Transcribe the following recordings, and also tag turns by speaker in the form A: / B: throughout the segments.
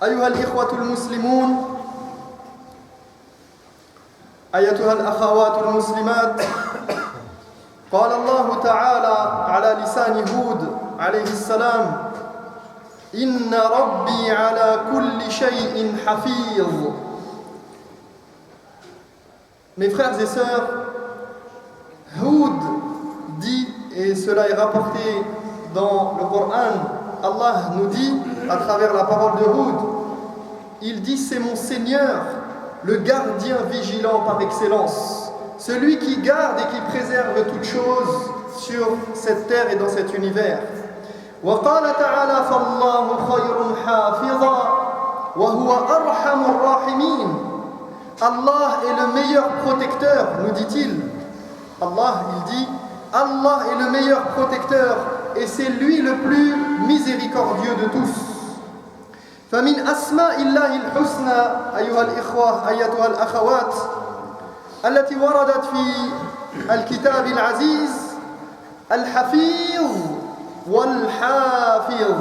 A: أيها الإخوة المسلمون أيتها الأخوات المسلمات قال الله تعالى على لسان هود عليه السلام إن ربي على كل شيء حفيظ. Mes frères et sœurs, Hud dit, et cela est rapporté dans le Coran, Allah nous dit à travers la parole de Hud, il dit c'est mon Seigneur, le gardien vigilant par excellence, celui qui garde et qui préserve toutes choses sur cette terre et dans cet univers. وقال تعالى فالله خير حافظا وهو أرحم الراحمين. Allah est le meilleur protecteur, nous dit-il. Allah, il dit, Allah est le meilleur protecteur et c'est lui le plus miséricordieux de tous. فمن أسماء الله الحسنى أيها الإخوة أيتها الأخوات التي وردت في الكتاب العزيز الحفيظ والحافظ.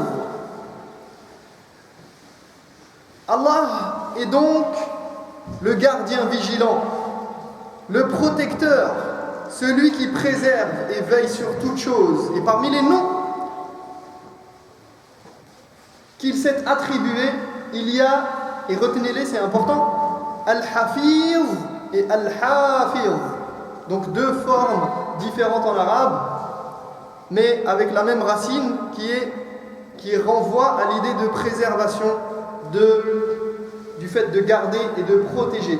A: Allah est donc le gardien vigilant, le protecteur, celui qui préserve et veille sur toutes choses. Et parmi les noms qu'il s'est attribué, il y a, et retenez-les, c'est important, Al-Hafiz et Al-Hafiz. Donc deux formes différentes en arabe, mais avec la même racine qui renvoie à l'idée de préservation, du fait de garder et de protéger.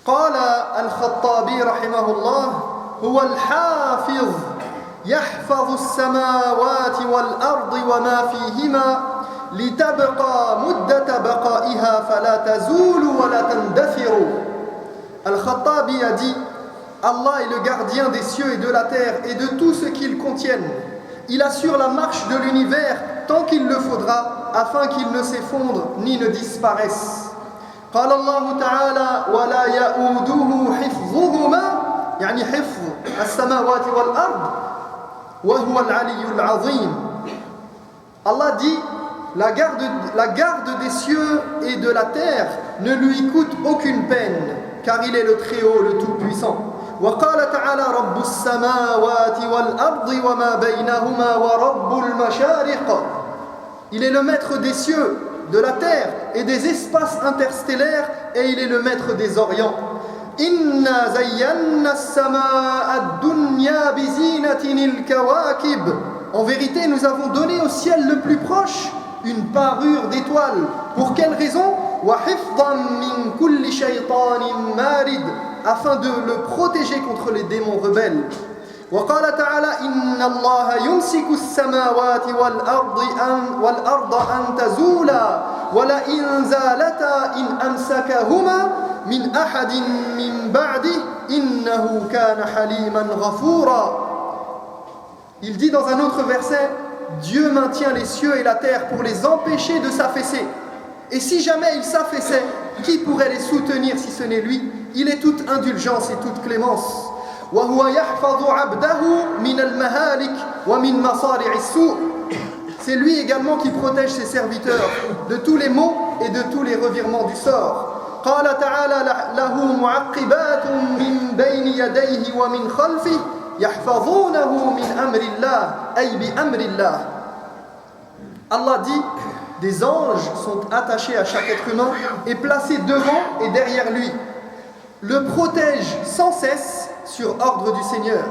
A: قال الخطابي رحمه الله هو الحافظ يحفظ السماوات والأرض وما فيهما لتبقى مدة بقائها فلا تزول ولا تندثر. Al-Khattabi a dit Allah est le gardien des cieux et de la terre et de tout ce qu'ils contiennent. Il assure la marche de l'univers tant qu'il le faudra afin qu'il ne s'effondre ni ne disparaisse. قال الله تعالى ولا يؤوده حفظهما يعني حفظ السماوات والأرض وهو العلي العظيم. Allah dit la garde des cieux et de la terre ne lui coûte aucune peine car il est le Très-Haut, le Tout-Puissant. وقال تعالى رب السماوات والأرض وما بينهما ورب المشارق. Il est le maître des cieux, de la terre et des espaces interstellaires et il est le maître des orients. Inna zayyana as-samaa'a ad-dunya bi zinatin al-kawakib. En vérité, nous avons donné au ciel le plus proche une parure d'étoiles. Pour quelle raison? Wa hifdhan min kulli shaytanin marid, afin de le protéger contre les démons rebelles. وقال تعالى إن الله يمسك السماوات والأرض أن تزولا ولئن زالتا إن أمسكهما من أحد من بعده إنه كان حليما غفورا. Il dit dans un autre verset, Dieu maintient les cieux et la terre pour les empêcher de s'affaisser. Et si jamais ils s'affaissaient, qui pourrait les soutenir si ce n'est lui? Il est toute indulgence et toute clémence. وهو يحفظ عبده من المهالك ومن مصارع السوء. C'est lui également qui protège ses serviteurs de tous les maux et de tous les revirements du sort. قال تعالى له معقبات من بين يديه ومن خلفه يحفظونه من أمر الله أي بأمر الله. Allah dit des anges sont attachés à chaque être humain et placés devant et derrière lui, le protègent sans cesse sur ordre du Seigneur.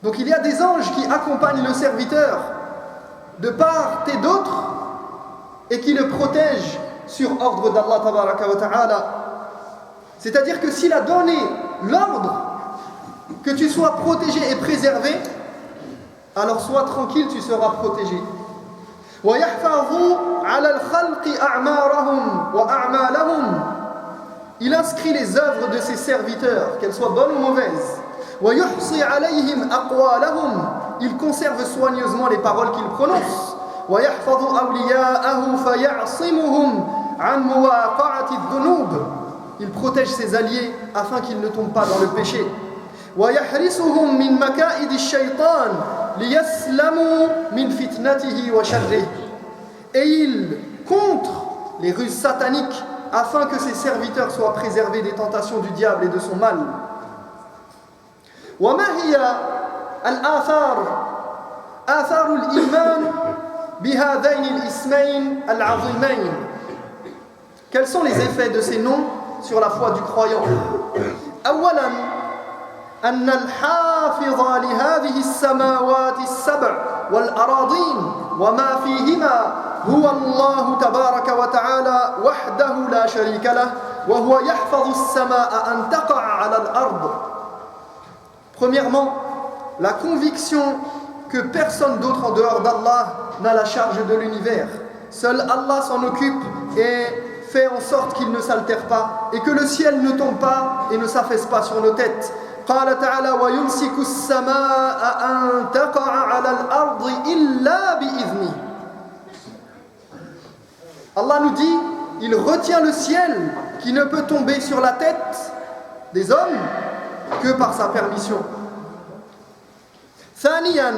A: Donc il y a des anges qui accompagnent le serviteur de part et d'autre et qui le protègent sur ordre d'Allah tabaraka wa ta'ala. C'est-à-dire que s'il a donné l'ordre que tu sois protégé et préservé, alors sois tranquille, tu seras protégé. وَيَحْفَظُ عَلَى الْخَلْقِ أَعْمَارَهُمْ وَأَعْمَالَهُمْ. Il inscrit les œuvres de ses serviteurs, qu'elles soient bonnes ou mauvaises. وَيُحْصِي عَلَيْهِمْ أَقْوَالَهُمْ. Il conserve soigneusement les paroles qu'il prononce. وَيَحْفَظُ أَوْلِيَاءَهُ فَيَعْصِمُهُمْ عَنْ مُوَاقَعَةِ الذُّنُوبِ. Il protège ses alliés afin qu'ils ne tombent pas dans le péché. وَيَحْرِسُهُمْ مِنْ مَكَائِدِ الشَّيْطَانِ لِيَسْلَمُوا مِنْ فِتْنَتِهِ وَشَرِّهِ. et il contre les ruses sataniques afin que ses serviteurs soient préservés des tentations du diable et de son mal. وما هي آثار الإيمان بهذين الاسمين العظيمين. Quels sont les effets de ces noms sur la foi du croyant? أولا أن الحافظ لهذه السماوات السبع والأراضين وما فيهما هو الله تبارك وتعالى وحده لا شريك له وهو يحفظ السماء أن تقع على الأرض. Premièrement, la conviction que personne d'autre en dehors d'Allah n'a la charge de l'univers. Seul Allah s'en occupe et fait en sorte qu'il ne s'altère pas et que le ciel ne tombe pas et ne s'affaisse pas sur nos têtes. قال تعالى ويمسك السماء أن تقع على الأرض إلا بإذنه. Allah nous dit, il retient le ciel qui ne peut tomber sur la tête des hommes que par sa permission. ثانيا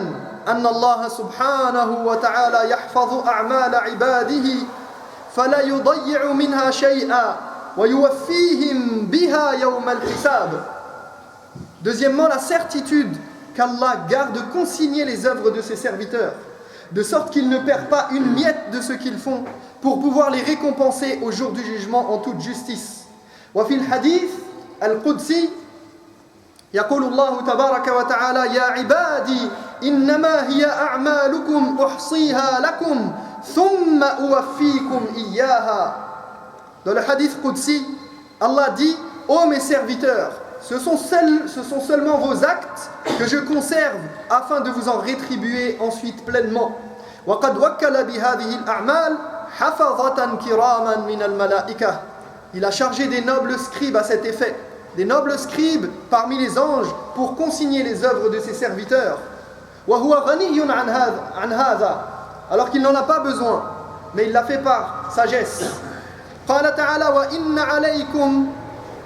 A: أن الله سبحانه وتعالى يحفظ أعمال عباده فلا يضيع منها شيئا ويوفيهم بها يوم الحساب. Deuxièmement, la certitude qu'Allah garde consigner les œuvres de ses serviteurs, de sorte qu'ils ne perdent pas une miette de ce qu'ils font, pour pouvoir les récompenser au jour du jugement en toute justice. وفي الحديث القدسي يقول الله تبارك وتعالى يا عبادي إنما هي أعمالكم أحصيها لكم ثم أوفيكم إياها. Dans le hadith Qudsi, Allah dit: ô mes serviteurs, ce sont seulement vos actes que je conserve afin de vous en rétribuer ensuite pleinement. وقد وكل بهذه الأعمال حفظة كراما من الملائكة. Il a chargé des nobles scribes à cet effet, des nobles scribes parmi les anges pour consigner les œuvres de ses serviteurs. وهو غني عن هذا, alors qu'il n'en a pas besoin, mais il l'a fait par sagesse. قال تعالى وإن عليكم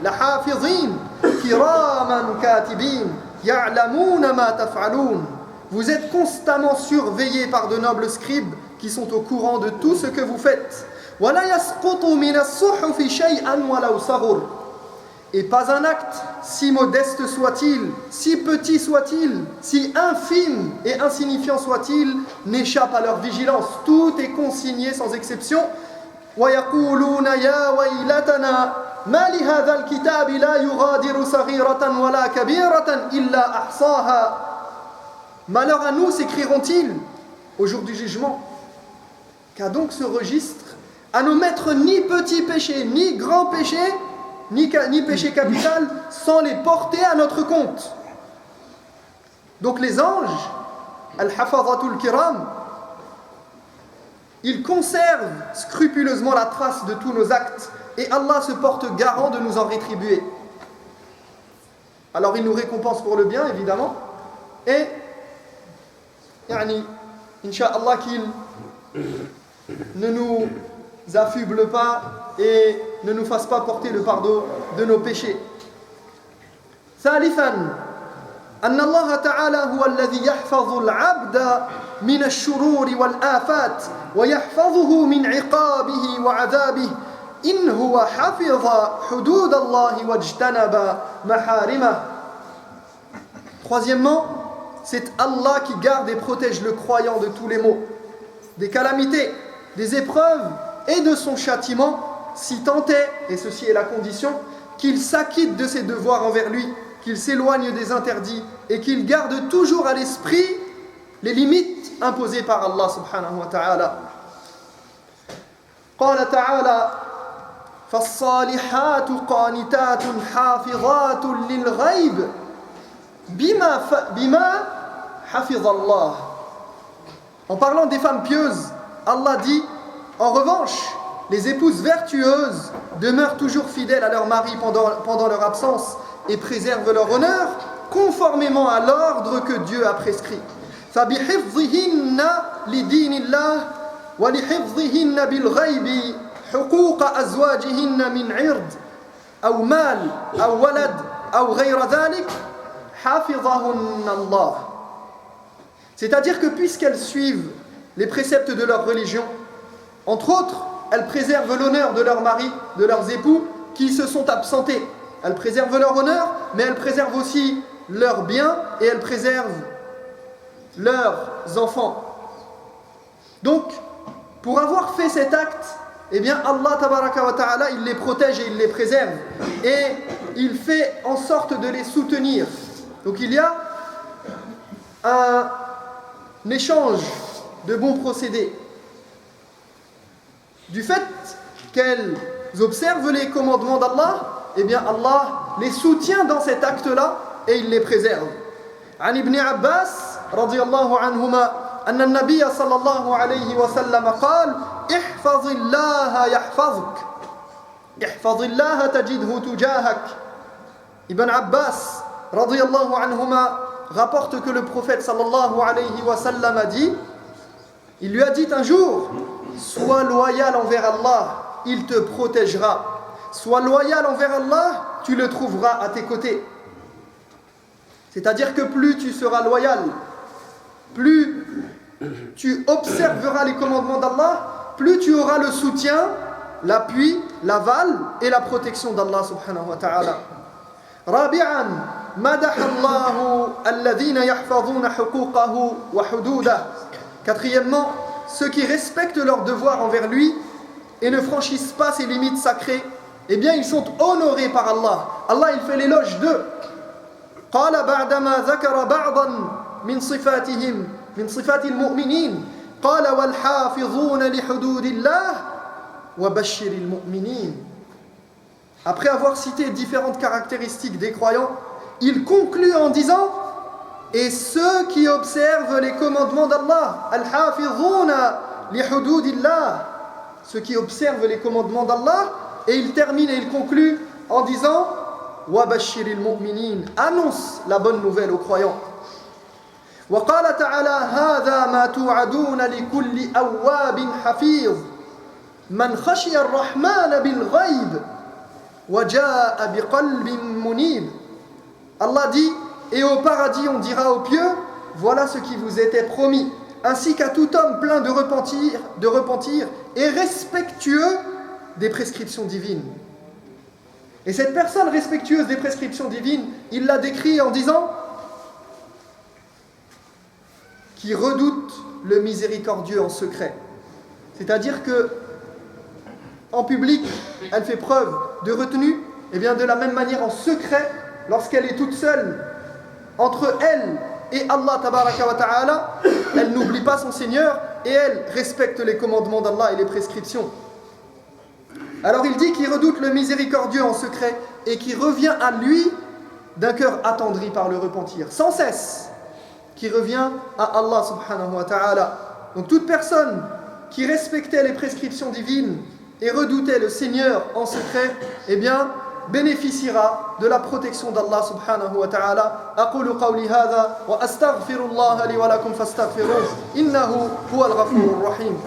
A: لحافظين كراما كاتبين يعلمون ما تفعلون. Vous êtes constamment surveillés par de nobles scribes qui sont au courant de tout ce que vous faites. ولا يسقط من الصحف شيئا ولو صغر. Et pas un acte, si modeste soit-il, si petit soit-il, si infime et insignifiant soit-il, n'échappe à leur vigilance. Tout est consigné sans exception. ويقولون يا ويلتنا ما لهذا الكتاب لا يغادر صغيرة ولا كبيرة إلا أحصاها. Malheur à nous, s'écrieront-ils au jour du jugement. Qu'a donc ce registre à ne mettre ni petit péché, ni grand péché, ni péché capital, sans les porter à notre compte. Donc les anges, al-hafadhatul kiram, ils conservent scrupuleusement la trace de tous nos actes et Allah se porte garant de nous en rétribuer. Alors il nous récompense pour le bien, évidemment, et Inch'Allah qu'il ne nous affuble pas et ne nous fasse pas porter le fardeau de nos péchés. ثالثا أن الله تعالى هو الذي يحفظ العبد من الشرور والآفات ويحفظه من عقابه وعذابه إن هو حفظ حدود الله واجتنب محارمه. Troisièmement, c'est Allah qui garde et protège le croyant de tous les maux, des calamités, des épreuves et de son châtiment, si tant est, et ceci est la condition, qu'il s'acquitte de ses devoirs envers lui, qu'il s'éloigne des interdits et qu'il garde toujours à l'esprit les limites imposées par Allah subhanahu wa ta'ala. قال تعالى فالصالحات قانتات حافظات للغيب بما حفظ الله. En parlant des femmes pieuses, Allah dit: en revanche, les épouses vertueuses demeurent toujours fidèles à leur mari pendant leur absence et préservent leur honneur conformément à l'ordre que Dieu a prescrit. فبحفظهن لدين الله ولحفظهن بالغيب حقوق أزواجهن من عرض أو مال أو ولد أو غير ذلك حفظهن الله. C'est-à-dire que puisqu'elles suivent les préceptes de leur religion Entre autres, elles préservent l'honneur de leurs maris, de leurs époux qui se sont absentés. Elles préservent leur honneur, mais elles préservent aussi leurs biens et elles préservent leurs enfants. Donc, pour avoir fait cet acte, eh bien Allah tabaraka wa ta'ala, il les protège et il les préserve. Et il fait en sorte de les soutenir. Donc il y a un échange de bons procédés. Du fait qu'elles observent les commandements d'Allah, eh bien Allah les soutient dans cet acte-là et il les préserve. عن ابن عباس رضي الله عنهما أن النبي صلى الله عليه وسلم قال احفظ الله يحفظك احفظ الله تجده تجاهك. Ibn Abbas رضي الله عنهما rapporte que le prophète sallallahu alayhi wa sallam a dit, il lui a dit un jour, sois loyal envers Allah, il te protégera. Sois loyal envers Allah, tu le trouveras à tes côtés. C'est-à-dire que plus tu seras loyal, plus tu observeras les commandements d'Allah, plus tu auras le soutien, l'appui, l'aval et la protection d'Allah subhanahu wa ta'ala. رابعا مدح الله الذين يحفظون حقوقه وحدوده. Quatrièmement, ceux qui respectent leurs devoirs envers lui et ne franchissent pas ses limites sacrées, eh bien ils sont honorés par Allah. Allah il fait l'éloge d'eux. قال بعدما ذكر بعضا من صفاتهم من صفات المؤمنين قال والحافظون لحدود الله وبشر المؤمنين. Après avoir cité différentes caractéristiques des croyants, il conclut en disant et ceux qui observent les commandements d'Allah, al-hafizuna li hududillah, ceux qui observent les commandements d'Allah, et il termine et il conclut en disant wa bashiril mu'minin, annonce la bonne nouvelle aux croyants. Wa qala ta'ala hadha ma tu'aduna li kulli awwabin hafiz man khashiya ar-rahman bil ghaib wa jaa bi qalbin munib. Allah dit et au paradis on dira aux pieux voilà ce qui vous était promis, ainsi qu'à tout homme plein de repentir et respectueux des prescriptions divines. Et cette personne respectueuse des prescriptions divines, il l'a décrit en disant qui redoute le miséricordieux en secret. C'est-à-dire que en public, elle fait preuve de retenue, et bien de la même manière en secret, lorsqu'elle est toute seule entre elle et Allah tabaraka wa ta'ala, elle n'oublie pas son Seigneur et elle respecte les commandements d'Allah et les prescriptions. Alors il dit qu'il redoute le miséricordieux en secret et qui revient à lui d'un cœur attendri par le repentir, sans cesse, qui revient à Allah subhanahu wa ta'ala. Donc toute personne qui respectait les prescriptions divines et redoutait le Seigneur en secret, eh bien, bénéficiera de la protection d'Allah subhanahu wa ta'ala. أقول قولي هذا وأستغفر الله لي ولكم فاستغفروه إنه هو الغفور الرحيم.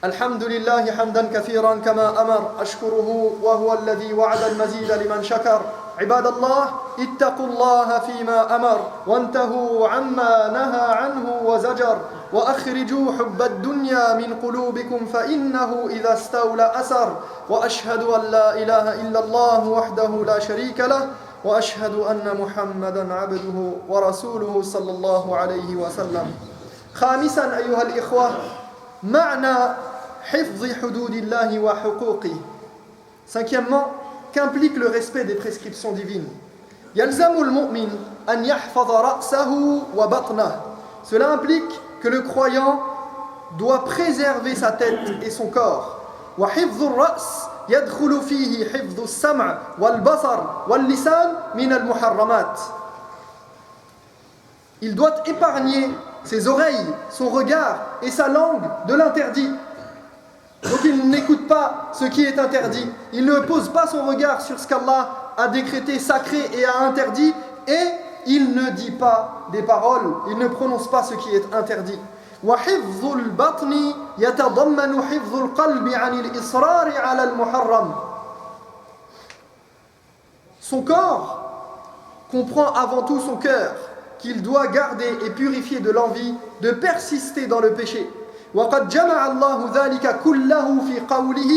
A: الحمد لله حمدا كثيرا كما أمر أشكره وهو الذي وعد المزيد لمن شكر. عباد الله اتقوا الله فيما أمر وانتهوا عما نهى عنه وزجر وأخرجوا حب الدنيا من قلوبكم فإنه إذا استولى أسر. وأشهد أن لا إله إلا الله وحده لا شريك له وأشهد أن محمدا عبده ورسوله صلى الله عليه وسلم. خامسا أيها الإخوة معنى حفظ حدود الله وحقوقه. Cinquièmement, qu'implique le respect des prescriptions divines. يلزم المؤمن أن يحفظ رأسه وبطنه. Cela implique que le croyant doit préserver sa tête et son corps. وحفظ الرأس يدخل فيه حفظ السمع والبصر واللسان من المحرمات. Il doit épargner ses oreilles, son regard et sa langue de l'interdit. Donc il n'écoute pas ce qui est interdit. Il ne pose pas son regard sur ce qu'Allah a décrété sacré et a interdit. Et il ne dit pas des paroles. Il ne prononce pas ce qui est interdit. وحفظ البطن يتضمن حفظ القلب عن الإصرار على المحرم. Son corps comprend avant tout son cœur, qu'il doit garder et purifier de l'envie de persister dans le péché. وقد جمع الله ذلك كله في قوله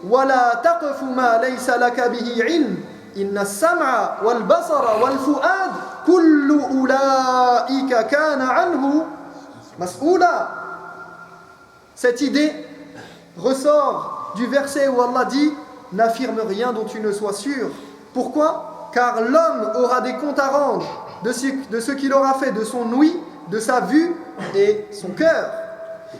A: ولا تقف ما ليس لك به علم إن السمع والبصر والفؤاد كل أولئك كان عنه مسؤولا. Cette idée ressort du verset où Allah dit n'affirme rien dont tu ne sois sûr. Pourquoi? Car l'homme aura des comptes à rendre de ce qu'il aura fait de son ouïe, de sa vue et son cœur.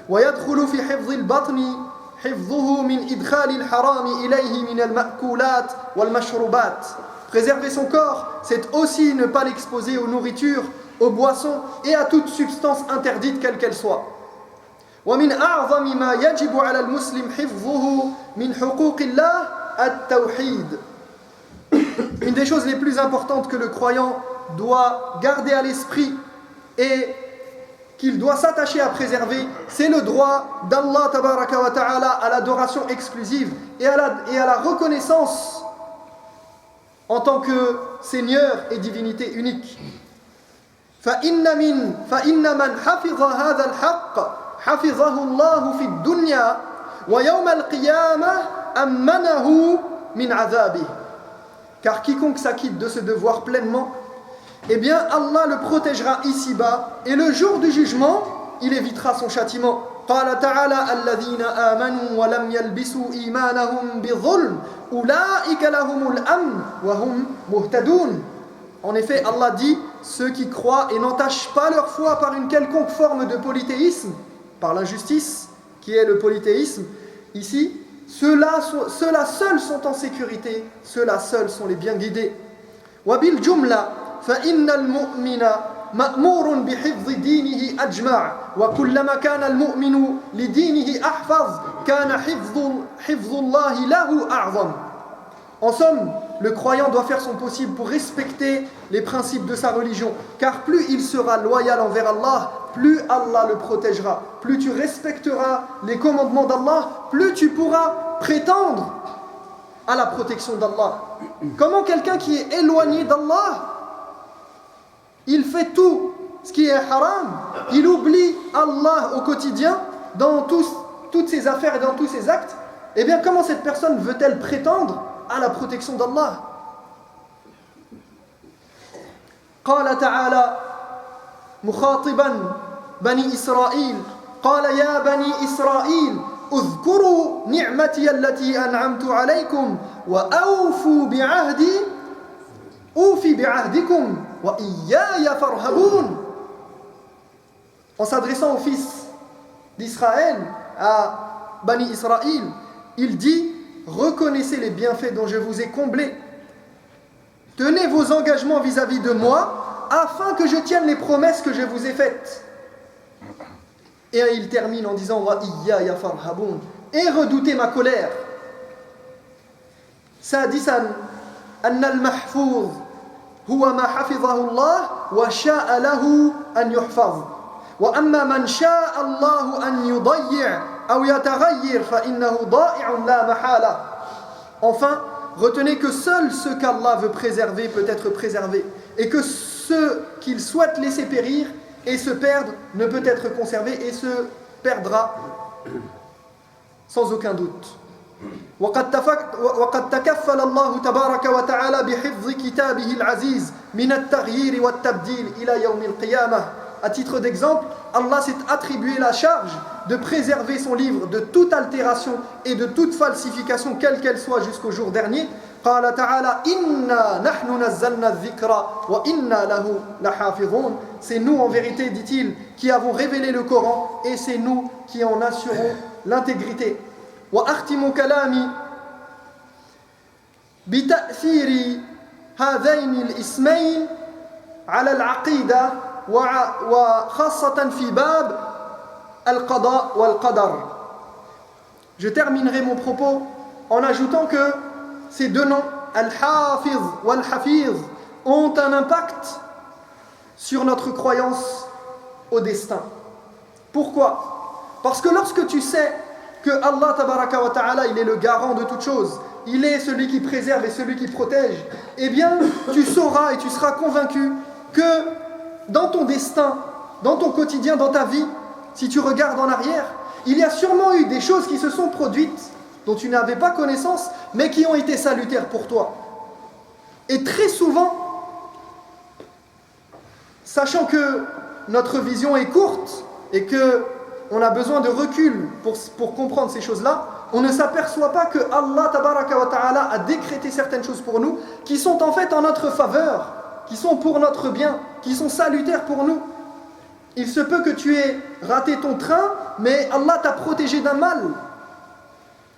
A: ويدخل في حفظ البطن حفظه من إدخال الحرام إليه من المأكولات والمشروبات. Préserver son corps, c'est aussi ne pas l'exposer aux nourritures, aux boissons et à toute substance interdite quelle qu'elle soit. ومن أعظم ما يجب على المسلم حفظه من حقوق الله التوحيد. Une des choses les plus importantes que le croyant doit garder à l'esprit et qu'il doit s'attacher à préserver, c'est le droit d'Allah tabaraka wa ta'ala à l'adoration exclusive et à la reconnaissance en tant que Seigneur et divinité unique. فإن من حفظ هذا الحق حفظه الله في الدنيا ويوم القيامة أمنه من عذابه. Car quiconque s'acquitte de ce devoir pleinement, eh bien Allah le protégera ici-bas et le jour du jugement, il évitera son châtiment. قال تعالى الذين آمنوا ولم يلبسوا إيمانهم بظلم أولئك لهم الأمن وهم مهتدون. En effet, Allah dit, ceux qui croient et n'entachent pas leur foi par une quelconque forme de polythéisme, par l'injustice qui est le polythéisme, ici, ceux-là seuls sont en sécurité, ceux-là seuls sont les bien guidés. وبالجملة فإن المؤمن مأمور بحفظ دينه أجمع وكلما كان المؤمن لدينه أحفظ كان حفظ الله له أعظم. En somme, le croyant doit faire son possible pour respecter les principes de sa religion, car plus il sera loyal envers Allah, plus Allah le protégera. Plus tu respecteras les commandements d'Allah, plus tu pourras prétendre à la protection d'Allah. Comment quelqu'un qui est éloigné d'Allah, il fait tout ce qui est haram, il oublie Allah au quotidien dans toutes ses affaires et dans tous ses actes, eh bien comment cette personne veut-elle prétendre à la protection d'Allah? قال تعالى مخاطبا بني إسرائيل قال يا بني إسرائيل اذكروا نعمتي التي أنعمت عليكم وأوفوا بعهدي أوفي بعهدكم وإياي فارهبون. En s'adressant aux fils d'Israël, à Bani Israël, il dit: reconnaissez les bienfaits dont je vous ai comblés. Tenez vos engagements vis-à-vis de moi, afin que je tienne les promesses que je vous ai faites. Et il termine en disant: wa iyaya farhabun, et redoutez ma colère. Sadisan, anna al-mahfouz huwa ma hafizahu Allah wa sha'a lahu an yuhfaz. Wa amma man sha'a Allah an yudayyi' aw yataghayyir fa innahu da'i'un la mahala. Enfin, retenez que seul ce qu'Allah veut préserver peut être préservé, et que ce qu'il souhaite laisser périr et se perdre ne peut être conservé et se perdra sans aucun doute. وقد تكفل الله تبارك وتعالى بحفظ كتابه العزيز من التغيير والتبديل إلى يوم القيامة. À titre d'exemple, Allah s'est attribué la charge de préserver son livre de toute altération et de toute falsification, quelle qu'elle soit, jusqu'au jour dernier. قال تعالى إنا نحن نزلنا الذكر وإنا له لحافظون. C'est nous en vérité, dit-il, qui avons révélé le Coran et c'est nous qui en assurons l'intégrité. وأختم كلامي بتأثير هذين الاسمين على العقيدة وخاصة في باب القضاء والقدر. Je terminerai mon propos en ajoutant que ces deux noms, Al-Hafiz ou Al-Hafiz, ont un impact sur notre croyance au destin. Pourquoi? Parce que lorsque tu sais que Allah tabaraka wa ta'ala, il est le garant de toutes choses, il est celui qui préserve et celui qui protège, eh bien tu sauras et tu seras convaincu que dans ton destin, dans ton quotidien, dans ta vie, si tu regardes en arrière, Il y a sûrement eu des choses qui se sont produites dont tu n'avais pas connaissance, mais qui ont été salutaires pour toi. Et très souvent, sachant que notre vision est courte et qu'on a besoin de recul pour comprendre ces choses-là, on ne s'aperçoit pas que Allah tabaraka wa ta'ala a décrété certaines choses pour nous qui sont en fait en notre faveur, qui sont pour notre bien, qui sont salutaires pour nous. Il se peut que tu aies raté ton train, mais Allah t'a protégé d'un mal.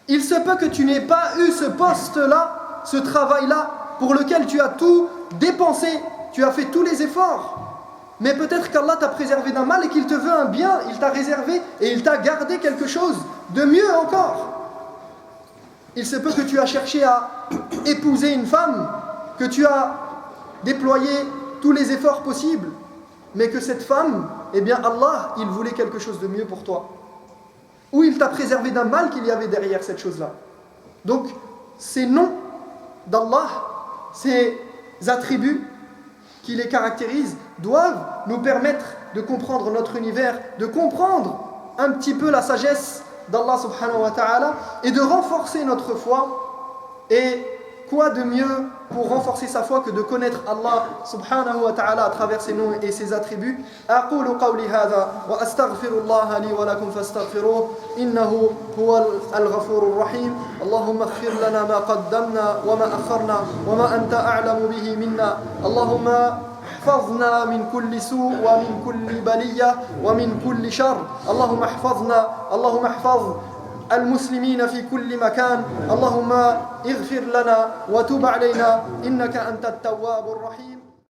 A: Il se peut que tu n'aies pas eu ce poste-là, ce travail-là, pour lequel tu as tout dépensé, tu as fait tous les efforts. Mais peut-être qu'Allah t'a préservé d'un mal et qu'il te veut un bien, il t'a réservé et il t'a gardé quelque chose de mieux encore. Il se peut que tu as cherché à épouser une femme, que tu as déployé tous les efforts possibles, mais que cette femme, eh bien Allah, il voulait quelque chose de mieux pour toi. Ou il t'a préservé d'un mal qu'il y avait derrière cette chose-là. Donc, ces noms d'Allah, ces attributs qui les caractérisent, doivent nous permettre de comprendre notre univers, de comprendre un petit peu la sagesse d'Allah subhanahu wa ta'ala et de renforcer notre foi. Et quoi de mieux pour renforcer sa foi que de connaître Allah subhanahu wa ta'ala à travers ses noms et ses attributs. أقول قولي هذا وأستغفر الله لي ولكم فاستغفروه إنه هو الغفور الرحيم. اللهم اغفر لنا ما قدمنا وما أخرنا وما أنت أعلم به منا. اللهم احفظنا من كل سوء ومن كل بلية ومن كل شر. اللهم احفظنا، اللهم احفظ المسلمين في كل مكان. اللهم اغفر لنا وتب علينا إنك أنت التواب الرحيم.